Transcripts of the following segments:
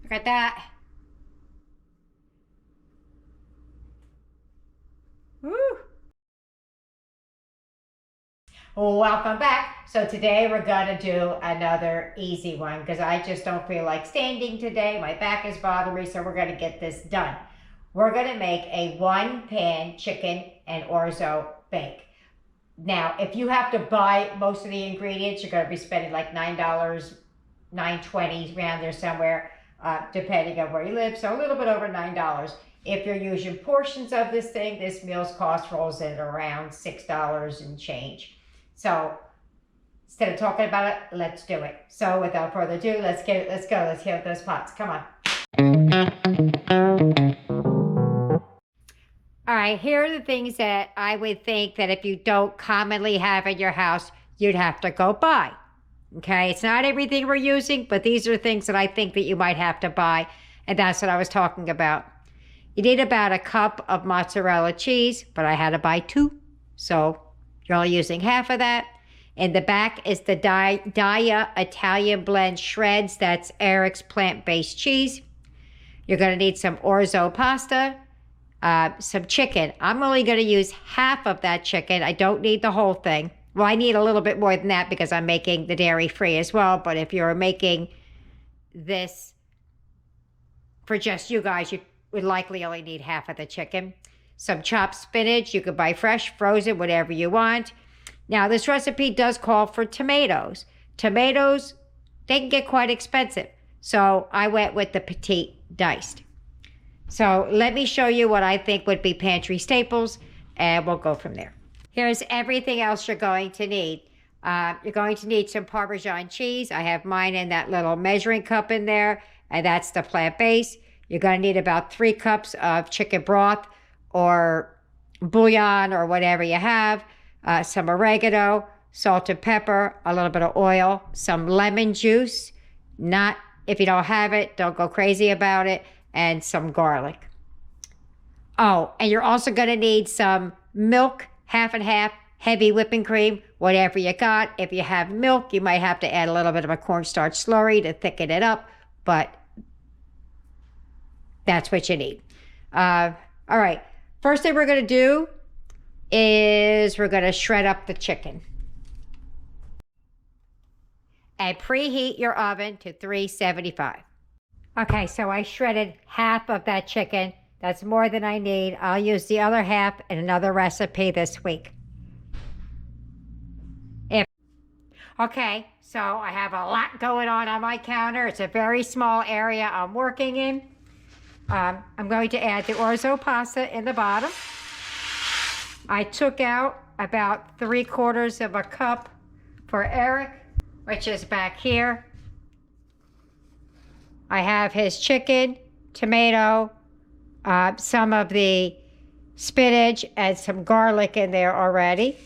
Look at that. Woo! Welcome back. So today we're gonna do another easy one because I just don't feel like standing today. My back is bothering me, so we're gonna get this done. We're gonna make a 1-pan chicken and orzo bake. Now, if you have to buy most of the ingredients, you're gonna be spending like $9, $9.20 around there somewhere, depending on where you live. So a little bit over $9. If you're using portions of this thing, this meal's cost rolls in around $6 and change. So instead of talking about it, let's do it. So without further ado, let's go. Let's heat up those pots. Come on. All right, here are the things that I would think that if you don't commonly have in your house, you'd have to go buy. Okay, it's not everything we're using, but these are things that I think that you might have to buy, and that's what I was talking about. You need about a cup of mozzarella cheese, but I had to buy 2, so you're only using half of that. In the back is the Daya Italian blend shreds. That's Eric's plant-based cheese. You're going to need some orzo pasta, some chicken. I'm only going to use half of that chicken. I don't need the whole thing. Well, I need a little bit more than that because I'm making the dairy-free as well. But if you're making this for just you guys, you would likely only need half of the chicken. Some chopped spinach. You could buy fresh, frozen, whatever you want. Now, this recipe does call for tomatoes. Tomatoes, they can get quite expensive. So I went with the petite diced. So let me show you what I think would be pantry staples, and we'll go from there. Here's everything else you're going to need. You're going to need some Parmesan cheese. I have mine in that little measuring cup in there, and that's the plant-based. You're going to need about 3 cups of chicken broth or bouillon or whatever you have, some oregano, salt and pepper, a little bit of oil, some lemon juice. Not if you don't have it, don't go crazy about it, and some garlic. Oh, and you're also going to need some milk, half and half, heavy whipping cream, whatever you got. If you have milk, you might have to add a little bit of a cornstarch slurry to thicken it up, but that's what you need. All right, first thing we're going to do is we're going to shred up the chicken. And preheat your oven to 375. Okay, so I shredded half of that chicken. That's more than I need. I'll use the other half in another recipe this week. Okay, so I have a lot going on my counter. It's a very small area I'm working in. I'm going to add the orzo pasta in the bottom. I took out about 3/4 of a cup for Eric, which is back here. I have his chicken, tomato, some of the spinach, and some garlic in there already.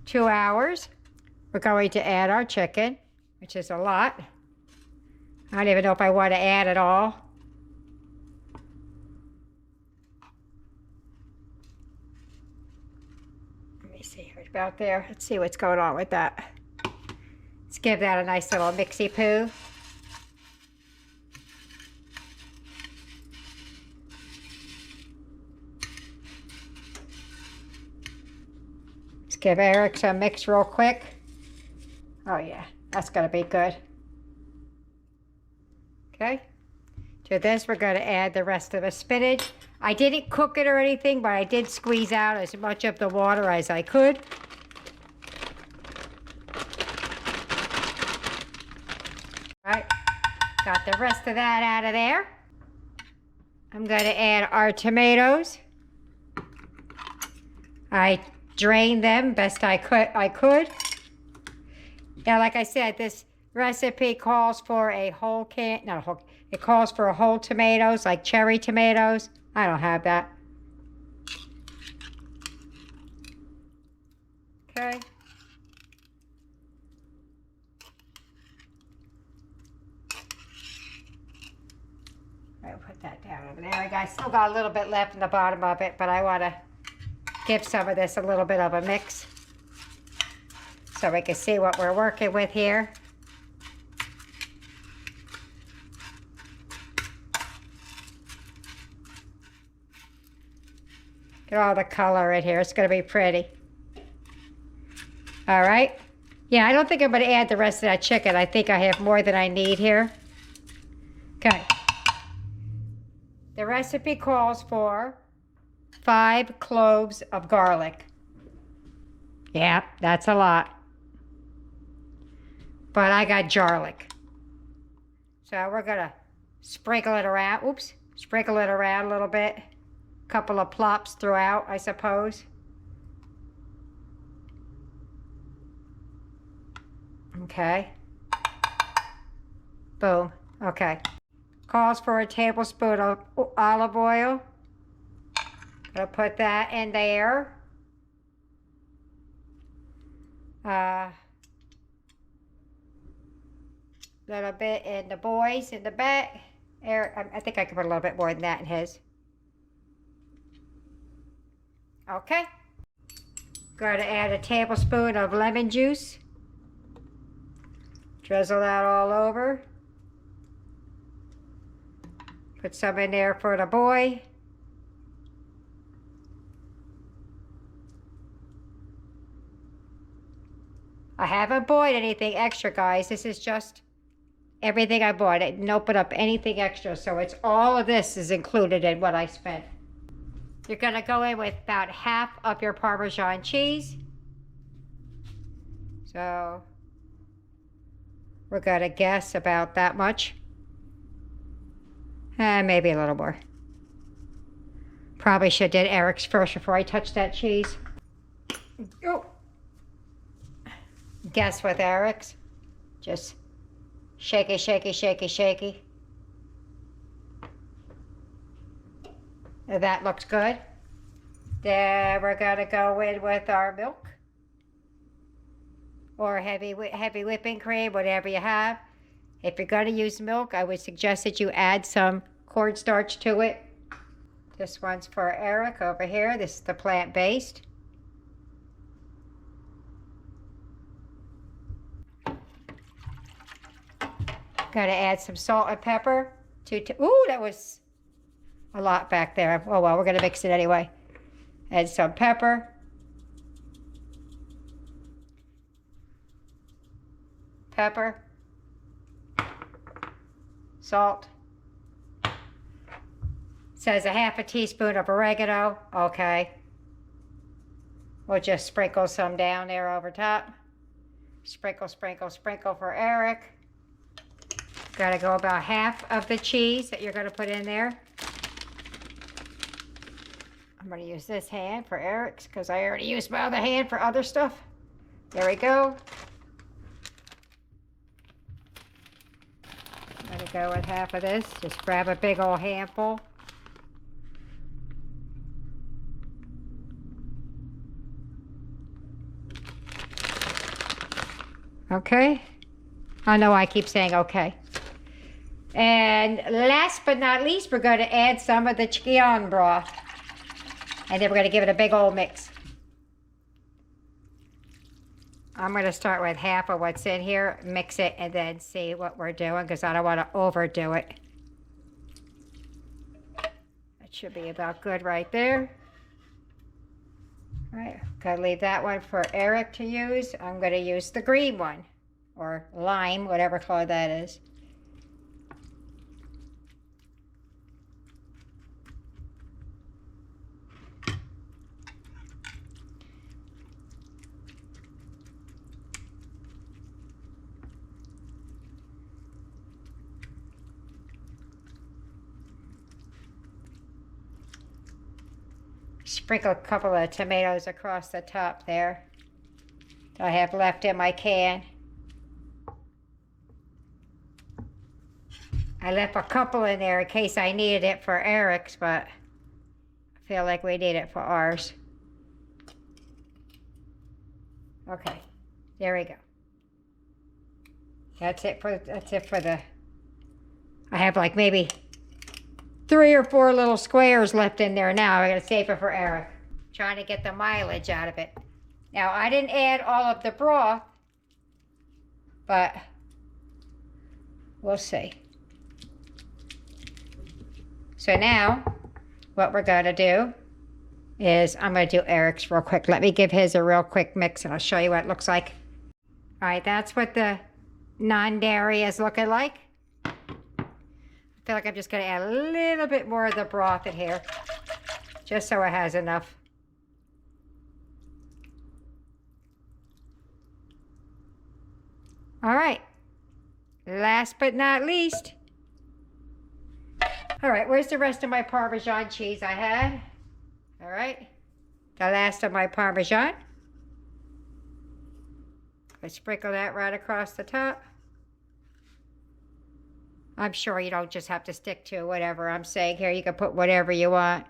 2 hours. We're going to add our chicken, which is a lot. I don't even know if I want to add it all. Let me see, right about there. Let's see what's going on with that. Let's give that a nice little mixy-poo. Let's give Eric some mix real quick. Oh yeah, that's gonna be good. Okay, to this we're gonna add the rest of the spinach. I didn't cook it or anything, but I did squeeze out as much of the water as I could. All right, got the rest of that out of there. I'm going to add our tomatoes. I drained them best I could. Now, like I said, this recipe calls for a whole can, not a whole, it calls for whole tomatoes, like cherry tomatoes. I don't have that. Okay. I'll put that down over there. I still got a little bit left in the bottom of it, but I want to give some of this a little bit of a mix so we can see what we're working with here. Get all the color in here. It's going to be pretty. All right. Yeah, I don't think I'm going to add the rest of that chicken. I think I have more than I need here. Okay. The recipe calls for 5 cloves of garlic. Yeah, that's a lot. But I got garlic. So we're going to sprinkle it around. Oops. Sprinkle it around a little bit. Couple of plops throughout, I suppose. Okay. Boom. Okay. Calls for a tablespoon of olive oil. Gonna put that in there. Little bit in the boys in the back. I think I can put a little bit more than that in his. Okay. Going to add a tablespoon of lemon juice. Drizzle that all over. Put some in there for the boy. I haven't bought anything extra, guys. This is just everything I bought. I didn't open up anything extra, so it's all of this is included in what I spent. You're going to go in with about half of your Parmesan cheese. So we're going to guess about that much. Maybe a little more. Probably should have did Eric's first before I touched that cheese. Oh. Guess with Eric's. Just shaky, shaky, shaky, shaky. That looks good. Then we're going to go in with our milk. Or heavy whipping cream, whatever you have. If you're going to use milk, I would suggest that you add some cornstarch to it. This one's for Eric over here. This is the plant-based. Going to add some salt and pepper. Ooh, that was a lot back there. Oh well, we're going to mix it anyway. Add some pepper. Pepper. Salt. Says a half a teaspoon of oregano. Okay. We'll just sprinkle some down there over top. Sprinkle, sprinkle, sprinkle for Eric. Got to go about half of the cheese that you're going to put in there. I'm going to use this hand for Eric's because I already used my other hand for other stuff. There we go. I'm going to go with half of this. Just grab a big old handful. Okay. I know I keep saying okay. And last but not least, we're going to add some of the chicken broth. And then we're going to give it a big old mix. I'm going to start with half of what's in here, mix it, and then see what we're doing because I don't want to overdo it. That should be about good right there. All right, gotta leave that one for Eric to use. I'm going to use the green one, or lime, whatever color that is. Sprinkle a couple of tomatoes across the top there that I have left in my can. I left a couple in there in case I needed it for Eric's, but I feel like we need it for ours. Okay, there we go. That's it for the, I have like maybe 3 or 4 little squares left in there now. I gotta save it for Eric. Trying to get the mileage out of it. Now, I didn't add all of the broth, but we'll see. So now, what we're gonna do is I'm going to do Eric's real quick. Let me give his a real quick mix and I'll show you what it looks like. All right, that's what the non-dairy is looking like. I feel like I'm just going to add a little bit more of the broth in here, just so it has enough. All right, last but not least. All right, where's the rest of my Parmesan cheese I had? All right, the last of my Parmesan. I sprinkle that right across the top. I'm sure you don't just have to stick to whatever I'm saying here. You can put whatever you want.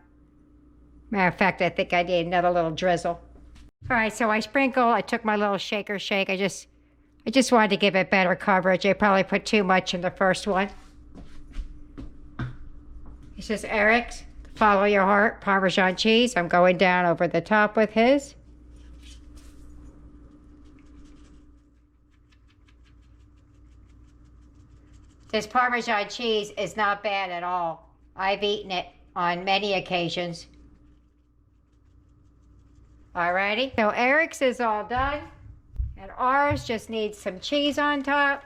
Matter of fact, I think I need another little drizzle. All right, so I took my little shaker shake. I just wanted to give it better coverage. I probably put too much in the first one. This is Eric's Follow Your Heart Parmesan cheese. I'm going down over the top with his. This Parmesan cheese is not bad at all. I've eaten it on many occasions. Alrighty, so Eric's is all done. And ours just needs some cheese on top.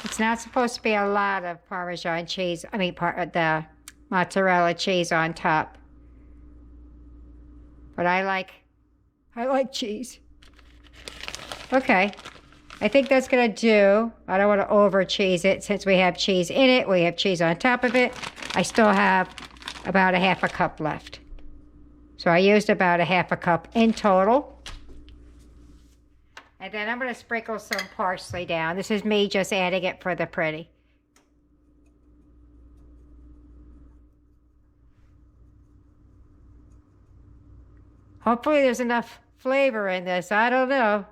It's not supposed to be a lot of Parmesan cheese. I mean, the mozzarella cheese on top. But I like cheese. Okay, I think that's gonna do. I don't want to over cheese it since we have cheese in it. We have cheese on top of it. I still have about a half a cup left. So I used about a half a cup in total. And then I'm going to sprinkle some parsley down. This is me just adding it for the pretty. Hopefully there's enough flavor in this. I don't know.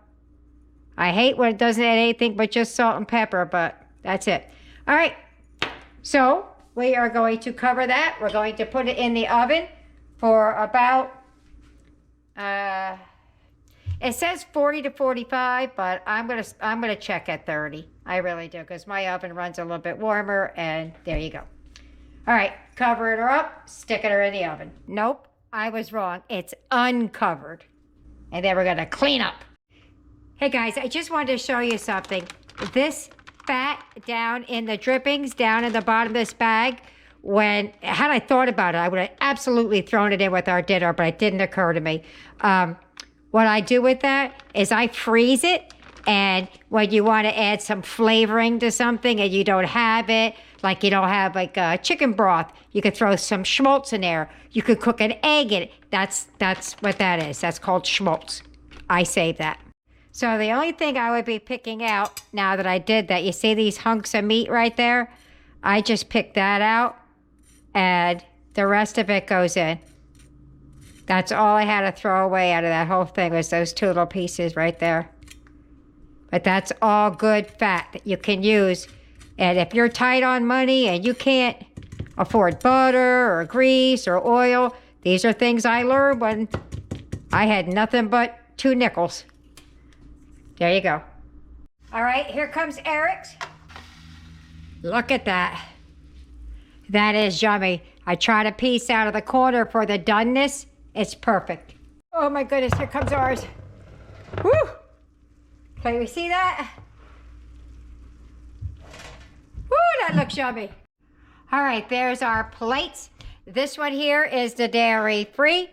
I hate when it doesn't add anything but just salt and pepper, but that's it. All right. So we are going to cover that. We're going to put it in the oven for about... it says 40 to 45, but I'm gonna check at 30. I really do, because my oven runs a little bit warmer, and there you go. All right, covering her up, sticking her in the oven. Nope, I was wrong. It's uncovered. And then we're gonna clean up. Hey guys, I just wanted to show you something. This fat down in the drippings, down in the bottom of this bag, had I thought about it, I would have absolutely thrown it in with our dinner, but it didn't occur to me. What I do with that is I freeze it, and when you want to add some flavoring to something and you don't have it, like you don't have like chicken broth, you could throw some schmaltz in there. You could cook an egg in it. That's what that is. That's called schmaltz. I save that. So the only thing I would be picking out now that I did that, you see these hunks of meat right there? I just picked that out, and the rest of it goes in. That's all I had to throw away out of that whole thing was those two little pieces right there. But that's all good fat that you can use. And if you're tight on money and you can't afford butter or grease or oil, these are things I learned when I had nothing but 2 nickels. There you go. All right, here comes Eric's. Look at that. That is yummy. I tried a piece out of the corner for the doneness. It's perfect. Oh my goodness, here comes ours. Woo! Can we see that? Woo, that looks yummy. All right, there's our plates. This one here is the dairy free,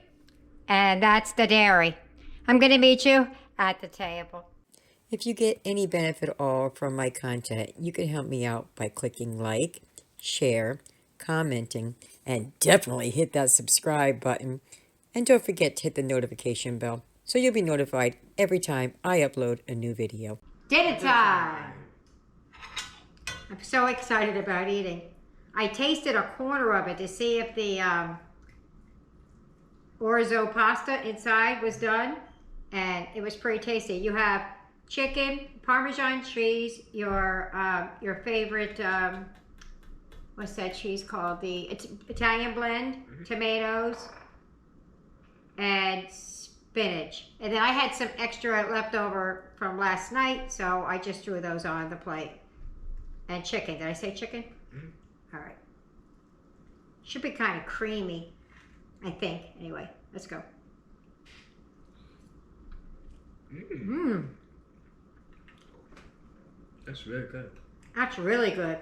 and that's the dairy. I'm gonna meet you at the table. If you get any benefit at all from my content, you can help me out by clicking like, share, commenting, and definitely hit that subscribe button. And don't forget to hit the notification bell so you'll be notified every time I upload a new video. Dinner time! I'm so excited about eating. I tasted a corner of it to see if the Orzo pasta inside was done, and it was pretty tasty. You have chicken, Parmesan cheese, your favorite, what's that cheese called? It's Italian blend, tomatoes, and spinach. And then I had some extra left over from last night, so I just threw those on the plate. And chicken. Did I say chicken? All right. Should be kind of creamy, I think. Anyway, let's go. That's really good. That's really good.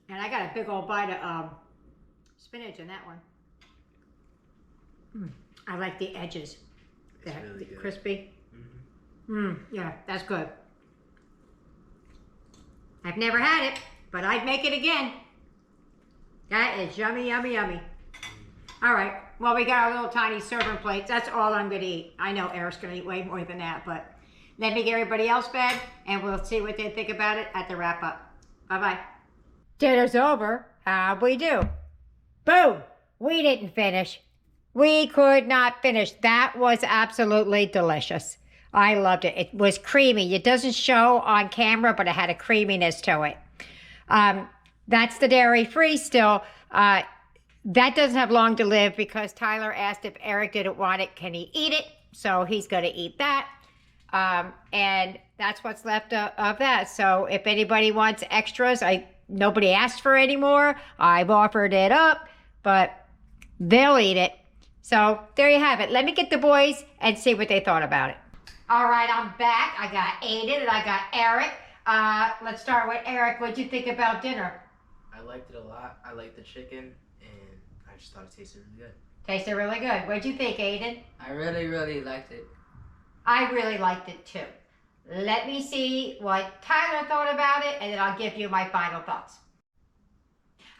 And I got a big old bite of spinach in that one. I like the edges. It's really good. Crispy. Yeah, that's good. I've never had it, but I'd make it again. That is yummy, yummy, yummy. All right. Well, we got our little tiny serving plates. That's all I'm going to eat. I know Eric's going to eat way more than that, but let me get everybody else fed, and we'll see what they think about it at the wrap-up. Bye-bye. Dinner's over. How'd we do? Boom! We didn't finish. We could not finish. That was absolutely delicious. I loved it. It was creamy. It doesn't show on camera, but it had a creaminess to it. That's the dairy-free still. That doesn't have long to live because Tyler asked if Eric didn't want it, can he eat it? So he's going to eat that. And that's what's left of that. So if anybody wants extras, nobody asked for any more. I've offered it up, but they'll eat it. So there you have it. Let me get the boys and see what they thought about it. All right, I'm back. I got Aiden and I got Eric. Let's start with Eric. What'd you think about dinner? I liked it a lot. I liked the chicken, and I just thought it tasted really good. Tasted really good. What'd you think, Aiden? I really liked it. I really liked it too. Let me see what Tyler thought about it, and then I'll give you my final thoughts.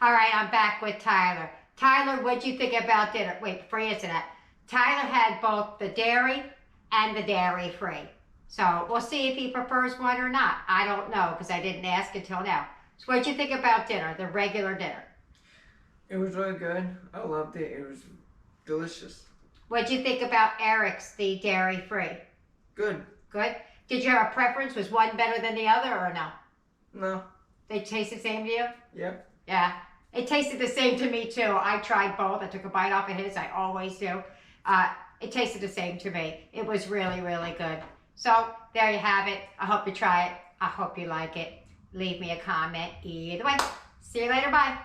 All right, I'm back with Tyler. Tyler, what'd you think about dinner? Wait, before you answer that, Tyler had both the dairy and the dairy-free. So we'll see if he prefers one or not. I don't know because I didn't ask until now. So what'd you think about dinner, the regular dinner? It was really good. I loved it. It was delicious. What'd you think about Eric's, the dairy-free? Good. Good? Did you have a preference? Was one better than the other or no? No. They taste the same to you? Yep. Yeah. It tasted the same to me too. I tried both. I took a bite off of his. I always do. It tasted the same to me. It was really, really good. So there you have it. I hope you try it. I hope you like it. Leave me a comment either way. See you later. Bye.